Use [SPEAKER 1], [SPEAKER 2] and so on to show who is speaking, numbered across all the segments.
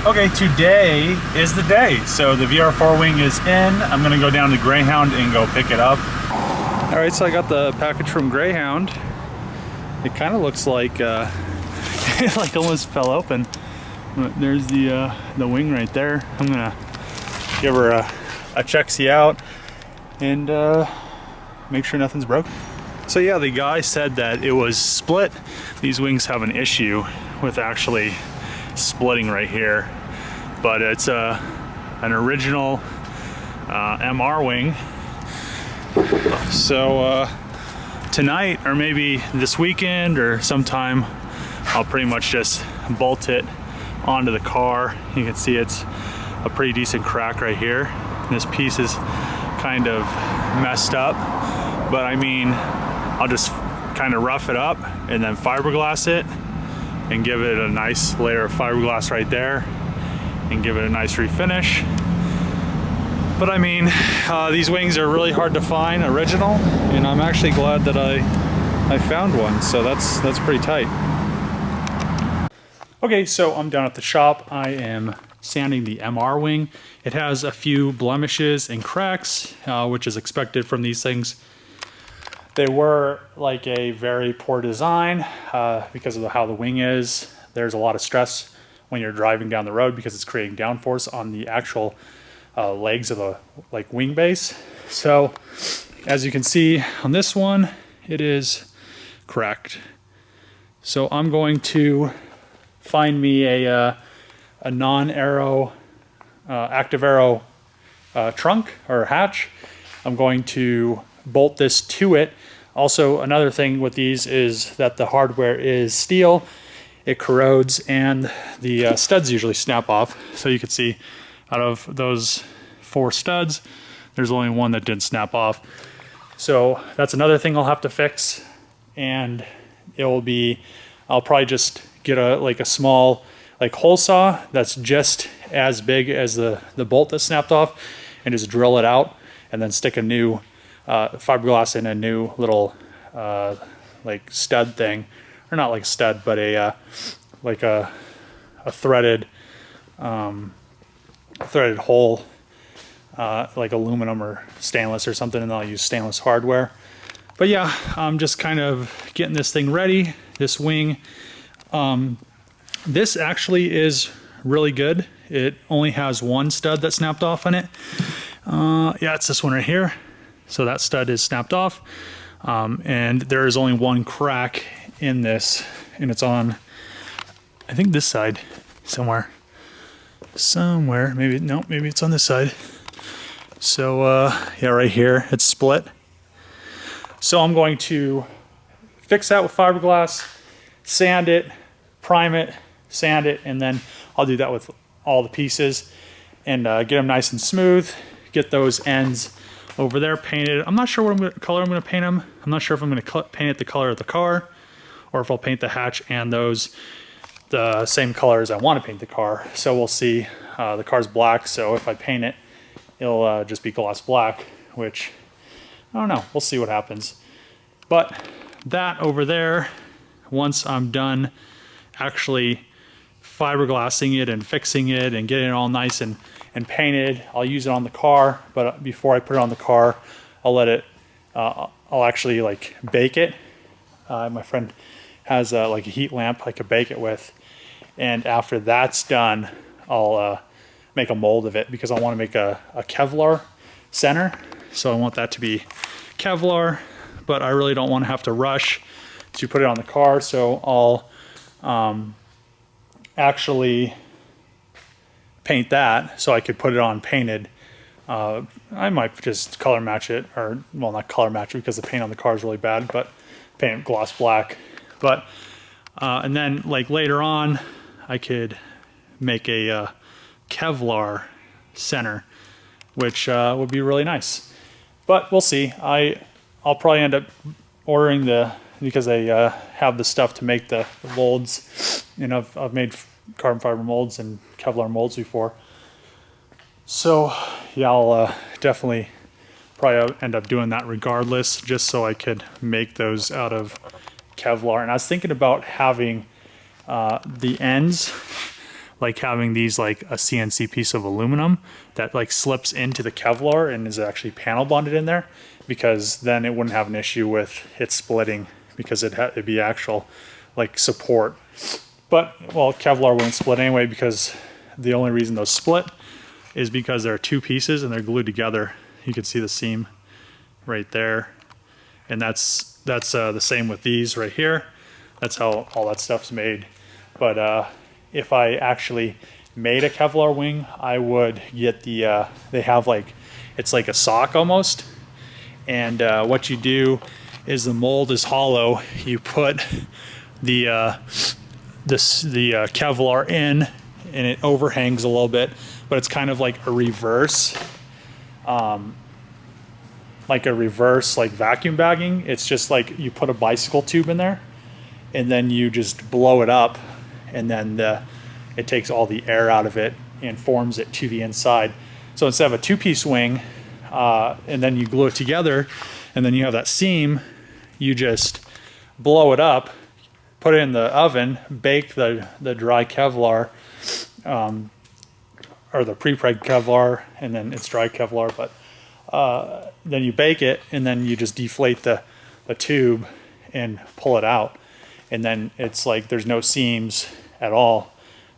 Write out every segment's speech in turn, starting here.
[SPEAKER 1] Okay, today is the day. So the VR4 wing is in. I'm gonna go down to Greyhound and go pick it up. All right, so I got the package from Greyhound. It kind of looks like it like almost fell open. But there's the wing right there. I'm gonna give her a check-see out and make sure nothing's broken. So yeah, the guy said that it was split. These wings have an issue with actually splitting right here, but it's an original MR wing. So tonight, or maybe this weekend or sometime, I'll pretty much just bolt it onto the car. You can see it's a pretty decent crack right here. This piece is kind of messed up, but I mean, I'll just kind of rough it up and then fiberglass it and give it a nice layer of fiberglass right there and give it a nice refinish. But I mean, these wings are really hard to find original, and I'm actually glad that I found one, so that's pretty tight. Okay, so I'm down at the shop. I am sanding the MR wing. It has a few blemishes and cracks, which is expected from these things. They were like a very poor design because of how the wing is. There's a lot of stress when you're driving down the road because it's creating downforce on the actual legs of the wing base. So as you can see on this one, it is cracked. So I'm going to find me a non-aero, active aero trunk or hatch. I'm going to bolt this to it. Also, another thing with these is that the hardware is steel. It corrodes and the studs usually snap off. So you can see out of those 4 studs, there's only one that didn't snap off. So that's another thing I'll have to fix, and it will be, I'll probably just get a small hole saw that's just as big as the bolt that snapped off, and just drill it out and then stick a new fiberglass in a new little stud thing, or not like a stud, but a threaded threaded hole, like aluminum or stainless or something, and then I'll use stainless hardware. But yeah, I'm just kind of getting this thing ready, this wing. This actually is really good. It only has 1 stud that snapped off on it. Yeah, it's this one right here. So that stud is snapped off, and there is only 1 crack in this, and it's on, I think, this side somewhere. Maybe, no, maybe it's on this side. So yeah, right here, it's split. So I'm going to fix that with fiberglass, sand it, prime it, sand it, and then I'll do that with all the pieces and get them nice and smooth, get those ends over there painted. I'm not sure what color I'm going to paint them. I'm not sure if I'm going to paint it the color of the car, or if I'll paint the hatch and those the same color as I want to paint the car. So we'll see. The car's black, so if I paint it, it'll just be gloss black, which, I don't know. We'll see what happens. But that over there, once I'm done actually fiberglassing it and fixing it and getting it all nice and painted, I'll use it on the car. But before I put it on the car, I'll let it, I'll actually bake it. My friend has a heat lamp I could bake it with. And after that's done, I'll make a mold of it, because I want to make a Kevlar center. So I want that to be Kevlar, but I really don't want to have to rush to put it on the car. So I'll actually paint that so I could put it on painted. I might just color match it, or, well, not color match it because the paint on the car is really bad, but paint it gloss black. But and then later on, I could make a Kevlar center, which would be really nice. But we'll see. I'll probably end up ordering because they have the stuff to make the molds, and I've made carbon fiber molds and Kevlar molds before. So yeah, I'll definitely probably end up doing that regardless, just so I could make those out of Kevlar. And I was thinking about having the ends like having these like a CNC piece of aluminum that like slips into the Kevlar and is actually panel bonded in there, because then it wouldn't have an issue with it splitting, because it'd be actual like support. But well, Kevlar wouldn't split anyway, because the only reason those split is because there are two pieces and they're glued together. You can see the seam right there, and that's the same with these right here. That's how all that stuff's made. But if I actually made a Kevlar wing, I would get the they have like, it's like a sock almost, and what you do is the mold is hollow. You put the Kevlar in, and it overhangs a little bit, but it's kind of like a reverse like vacuum bagging. It's just like you put a bicycle tube in there and then you just blow it up, and then it takes all the air out of it and forms it to the inside. So instead of a two-piece wing, and then you glue it together, and then you have that seam, you just blow it up, put it in the oven, bake the dry Kevlar, or the pre-preg Kevlar, and then it's dry Kevlar, but then you bake it, and then you just deflate the tube and pull it out. And then it's like there's no seams at all,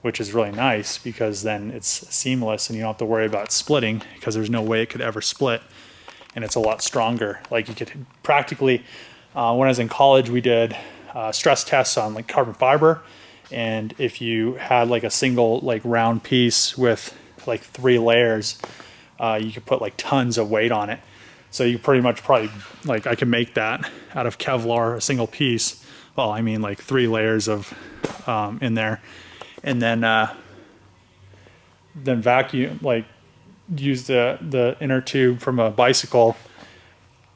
[SPEAKER 1] which is really nice, because then it's seamless and you don't have to worry about splitting, because there's no way it could ever split. And it's a lot stronger. Like you could practically, when I was in college, we did stress tests on like carbon fiber. And if you had like a single like round piece with like 3 layers, you could put like tons of weight on it. So you pretty much probably, like I can make that out of Kevlar, a single piece. Well, I mean like 3 layers of in there, and then vacuum, like use the inner tube from a bicycle,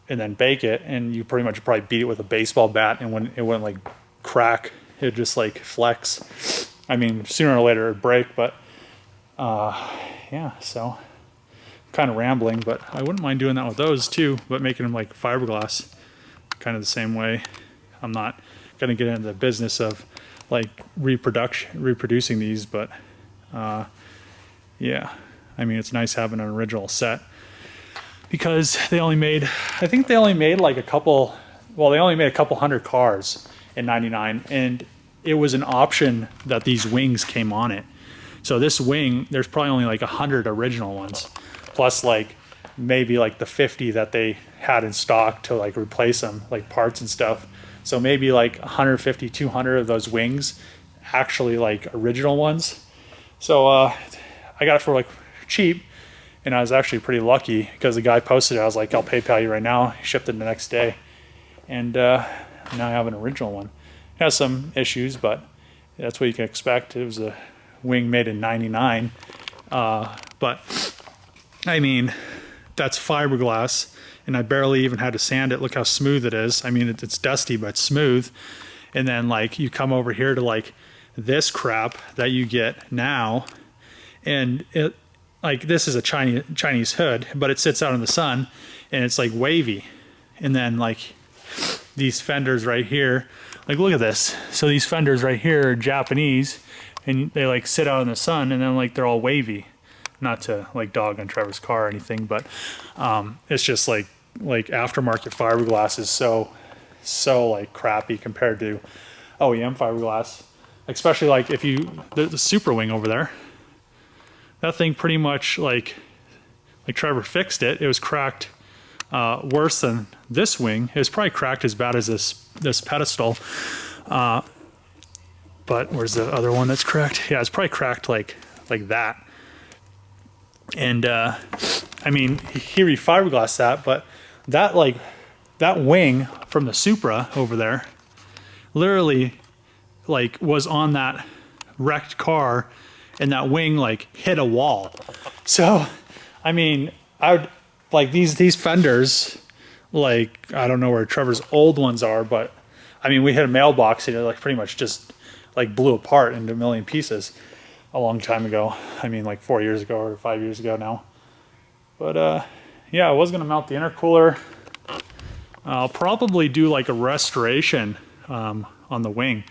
[SPEAKER 1] and then bake it, and you pretty much probably beat it with a baseball bat, and it wouldn't like crack. It'd just like flex. I mean, sooner or later it'd break, but yeah. So kind of rambling, but I wouldn't mind doing that with those too, but making them like fiberglass, kind of the same way. I'm not going to get into the business of like reproducing these, but yeah, I mean, it's nice having an original set, because they only made, I think they only made like a couple, well, they only made a couple hundred cars in '99, and it was an option that these wings came on it. So this wing, there's probably only like 100 original ones, plus like maybe like the 50 that they had in stock to like replace them, like parts and stuff. So maybe like 150, 200 of those wings actually like original ones. So I got it for like cheap, and I was actually pretty lucky, because the guy posted it. I was like, I'll PayPal you right now. He shipped it the next day, and now I have an original one. It has some issues, but that's what you can expect. It was a wing made in '99, but I mean, that's fiberglass, and I barely even had to sand it. Look how smooth it is. I mean, it's dusty, but smooth. And then like you come over here to like this crap that you get now, and it, like this is a Chinese hood, but it sits out in the sun and it's like wavy. And then like these fenders right here, like look at this. So these fenders right here are Japanese, and they like sit out in the sun, and then like they're all wavy. Not to like dog on Trevor's car or anything, but it's just like aftermarket fiberglass is so like crappy compared to OEM fiberglass. Especially like if you, the Super Wing over there, that thing pretty much like Trevor fixed it. It was cracked worse than this wing. It was probably cracked as bad as this pedestal. But where's the other one that's cracked? Yeah, it's probably cracked like that. And I mean, he refiberglassed that, but that wing from the Supra over there literally like was on that wrecked car, and that wing like hit a wall. So I mean, I would like these fenders, like I don't know where Trevor's old ones are, but I mean, we hit a mailbox and it like pretty much just like blew apart into a million pieces a long time ago. I mean, like 4 years ago or 5 years ago now. But yeah, I was gonna mount the intercooler. I'll probably do like a restoration on the wing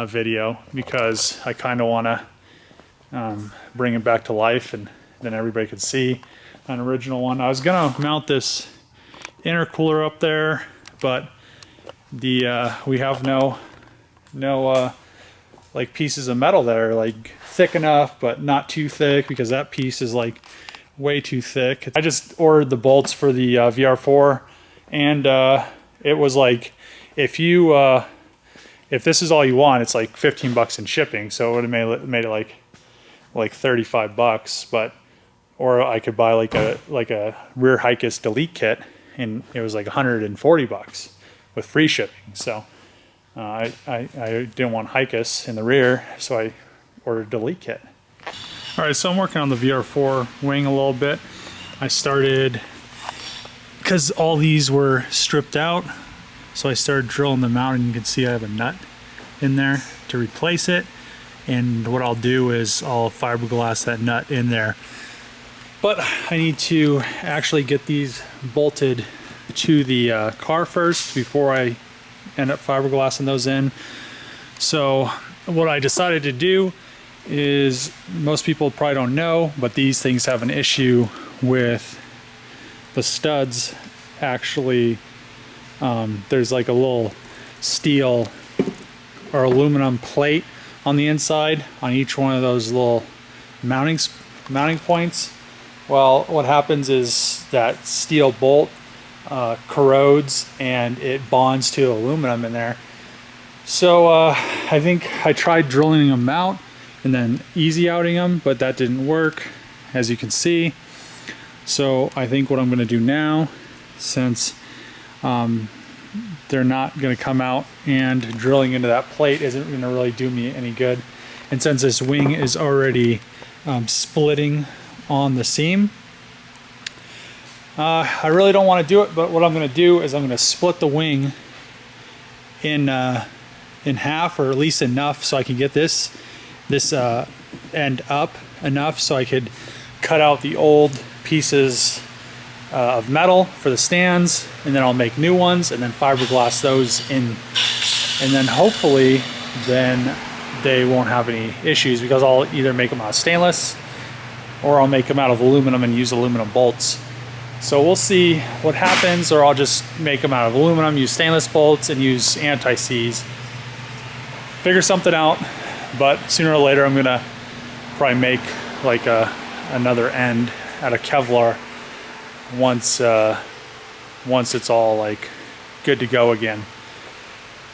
[SPEAKER 1] video, because I kind of want to bring it back to life, and then everybody could see an original one. I was gonna mount this intercooler up there, but the we have no like pieces of metal that are like thick enough but not too thick, because that piece is like way too thick. I just ordered the bolts for the VR4, and it was like, if you if this is all you want, it's like 15 bucks in shipping, so it would have made it like 35 bucks. But or I could buy like a rear Hikis delete kit, and it was like 140 bucks with free shipping. So I didn't want Hikis in the rear, so I ordered a delete kit. All right, so I'm working on the VR4 wing a little bit. I started, because all these were stripped out, so I started drilling them out, and you can see I have a nut in there to replace it. And what I'll do is I'll fiberglass that nut in there. But I need to actually get these bolted to the car first before I end up fiberglassing those in. So what I decided to do is, most people probably don't know, but these things have an issue with the studs. Actually, there's like a little steel or aluminum plate on the inside on each one of those little mounting points. Well, what happens is that steel bolt corrodes and it bonds to aluminum in there. So I think I tried drilling them out and then easy outing them, but that didn't work, as you can see. So I think what I'm going to do now, since they're not going to come out and drilling into that plate isn't going to really do me any good, and since this wing is already splitting on the seam, I really don't want to do it. But what I'm going to do is I'm going to split the wing in half, or at least enough so I can get this end up enough so I could cut out the old pieces of metal for the stands, and then I'll make new ones and then fiberglass those in, and then hopefully then they won't have any issues, because I'll either make them out of stainless or I'll make them out of aluminum and use aluminum bolts. So we'll see what happens, or I'll just make them out of aluminum, use stainless bolts, and use anti-seize. Figure something out, but sooner or later I'm gonna probably make like another end out of Kevlar once it's all like good to go again.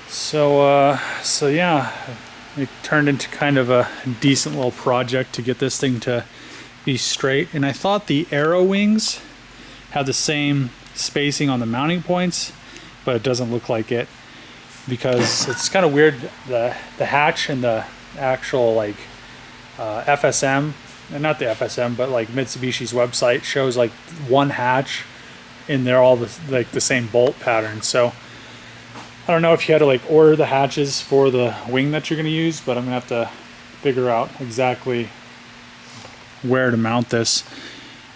[SPEAKER 1] So yeah, it turned into kind of a decent little project to get this thing to be straight. And I thought the Aero wings have the same spacing on the mounting points, but it doesn't look like it, because it's kind of weird. The hatch and the actual like FSM, and not the FSM, but like Mitsubishi's website shows like one hatch, and they're all the same bolt pattern. So I don't know if you had to like order the hatches for the wing that you're going to use, but I'm gonna have to figure out exactly where to mount this.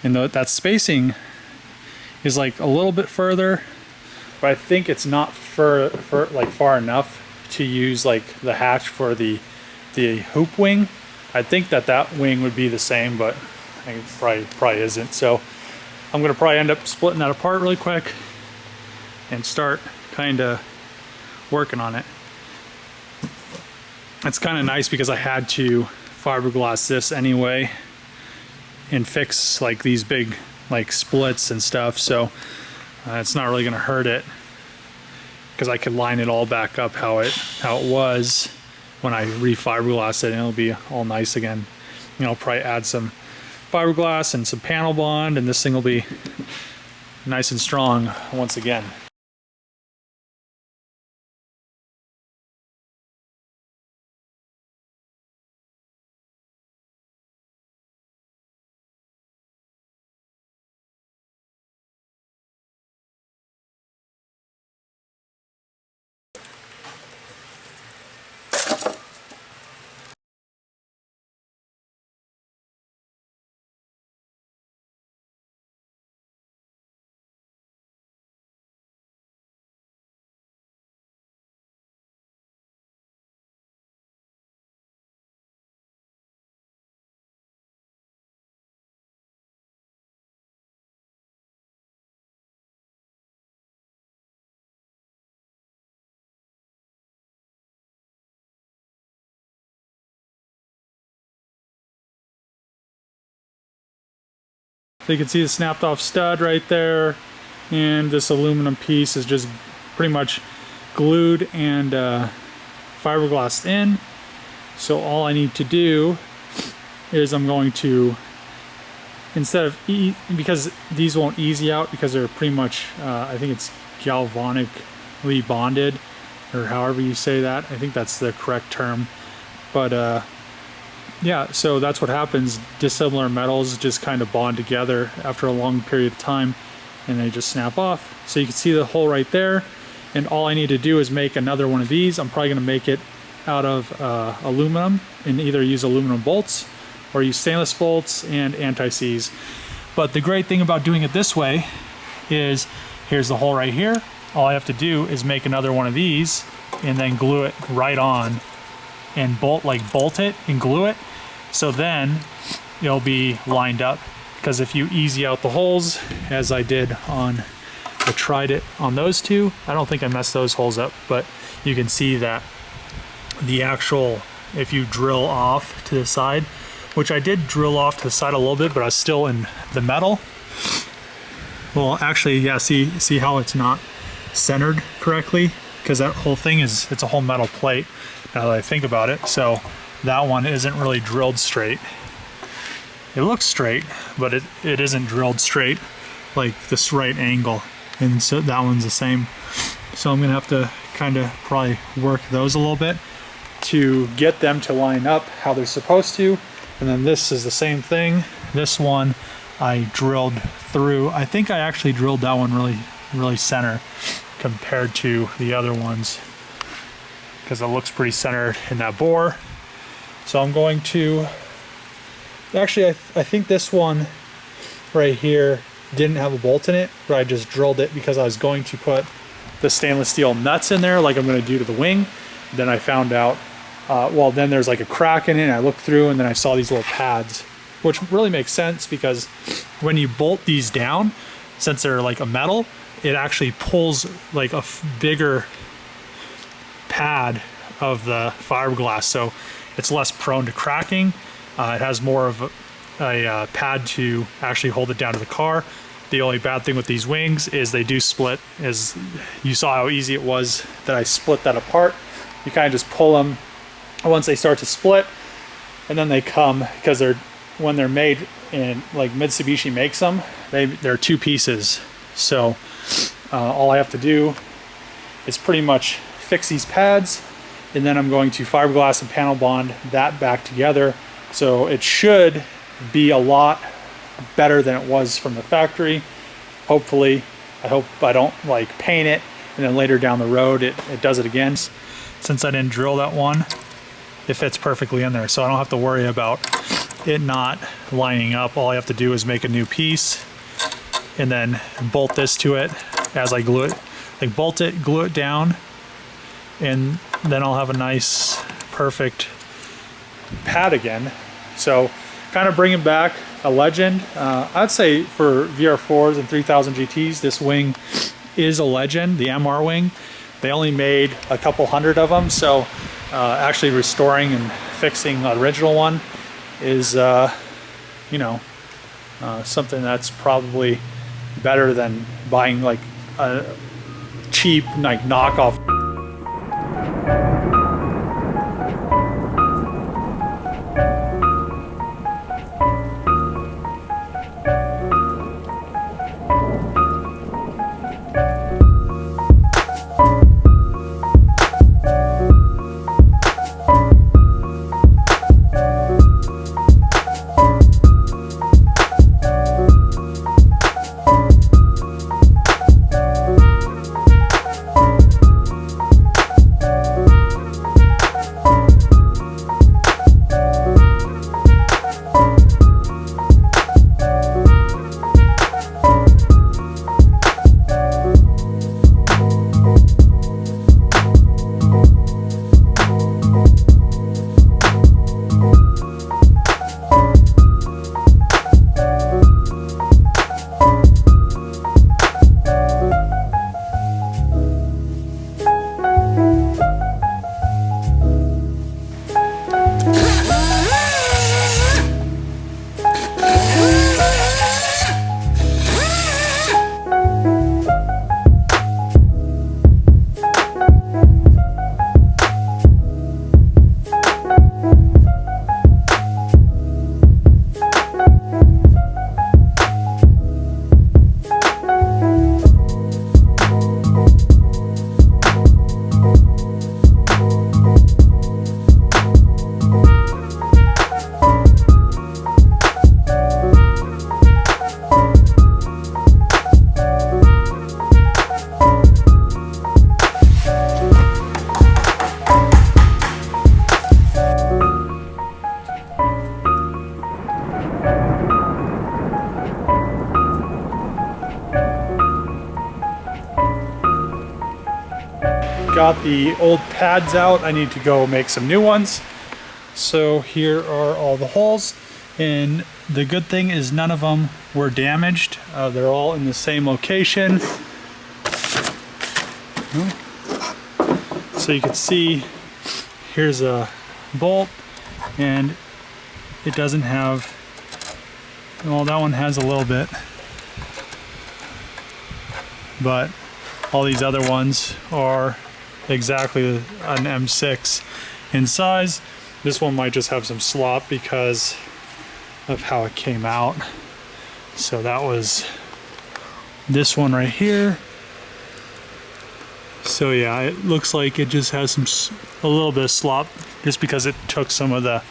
[SPEAKER 1] And that spacing is like a little bit further, but I think it's not far enough to use like the hatch for the hoop wing. I think that wing would be the same, but I think it probably isn't. So I'm gonna probably end up splitting that apart really quick and start kind of working on it. It's kind of nice because I had to fiberglass this anyway and fix like these big like splits and stuff, so it's not really gonna hurt it, because I could line it all back up how it was when I refiberglass it, and it'll be all nice again. You know, I'll probably add some fiberglass and some panel bond, and this thing will be nice and strong once again. So you can see the snapped off stud right there, and this aluminum piece is just pretty much glued and fiberglassed in. So all I need to do is I'm going to, instead of because these won't easy out because they're pretty much I think it's galvanically bonded, or however you say that. I think that's the correct term. But yeah, so that's what happens. Dissimilar metals just kind of bond together after a long period of time, and they just snap off. So you can see the hole right there, and all I need to do is make another one of these. I'm probably going to make it out of aluminum, and either use aluminum bolts or use stainless bolts and anti-seize. But the great thing about doing it this way is, here's the hole right here. All I have to do is make another one of these and then glue it right on, and bolt it and glue it. So then it'll be lined up, because if you easy out the holes, as I did on, I tried it on those two. I don't think I messed those holes up, but you can see that the actual, if you drill off to the side, which I did drill off to the side a little bit, but I was still in the metal. Well, actually, yeah, see how it's not centered correctly? Because that whole thing it's a whole metal plate, now that I think about it. So that one isn't really drilled straight. It looks straight, but it isn't drilled straight, like this right angle. And so that one's the same. So I'm gonna have to kind of probably work those a little bit to get them to line up how they're supposed to. And then this is the same thing. This one I drilled through. I think I actually drilled that one really center compared to the other ones, because it looks pretty centered in that bore. So I'm going to, actually I think this one right here didn't have a bolt in it, but I just drilled it because I was going to put the stainless steel nuts in there like I'm going to do to the wing. Then I found out, well, then there's like a crack in it, and I looked through and then I saw these little pads, which really makes sense because when you bolt these down, since they're like a metal, it actually pulls like a bigger pad of the fiberglass, so it's less prone to cracking. It has more of a pad to actually hold it down to the car. The only bad thing with these wings is they do split. As you saw how easy it was that I split that apart. You kind of just pull them once they start to split, and then they come, because when they're made in, like Mitsubishi makes them, they're two pieces. So all I have to do is pretty much fix these pads, and then I'm going to fiberglass and panel bond that back together. So it should be a lot better than it was from the factory. Hopefully. I hope I don't like paint it and then later down the road it does it again. Since I didn't drill that one, it fits perfectly in there, so I don't have to worry about it not lining up. All I have to do is make a new piece and then bolt this to it as I glue it. Like bolt it, glue it down, and then I'll have a nice perfect pad again. So kind of bringing back a legend. I'd say for VR4s and 3000 GTs, this wing is a legend, the MR wing. They only made a couple hundred of them, so actually restoring and fixing the original one is, you know, something that's probably better than buying like a cheap like knockoff. got the old pads out. I need to go make some new ones. So here are all the holes, and the good thing is none of them were damaged. They're all in the same location. So you can see here's a bolt, and it doesn't have, well, that one has a little bit, but all these other ones are exactly an M6 in size. This one might just have some slop because of how it came out. So that was this one right here. So yeah, it looks like it just has a little bit of slop just because it took some of the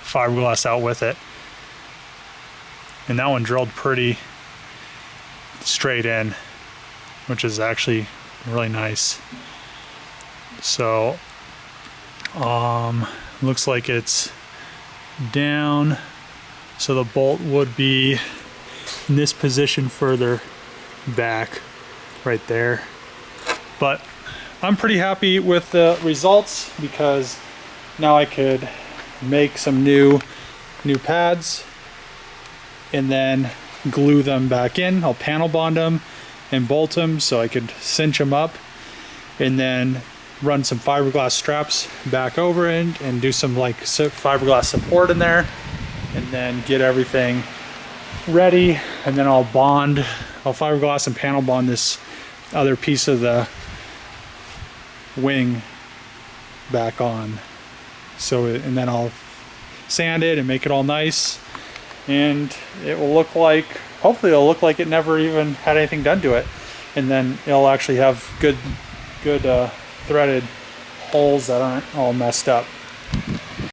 [SPEAKER 1] fiberglass out with it. And that one drilled pretty straight in, which is actually really nice. So looks like it's down, so the bolt would be in this position further back right there. But I'm pretty happy with the results because now I could make some new pads and then glue them back in. I'll panel bond them and bolt them so I could cinch them up, and then run some fiberglass straps back over it and do some like fiberglass support in there, and then get everything ready. And then I'll fiberglass and panel bond this other piece of the wing back on. So, and then I'll sand it and make it all nice, and it will look like, hopefully it'll look like it never even had anything done to it. And then it'll actually have good threaded holes that aren't all messed up.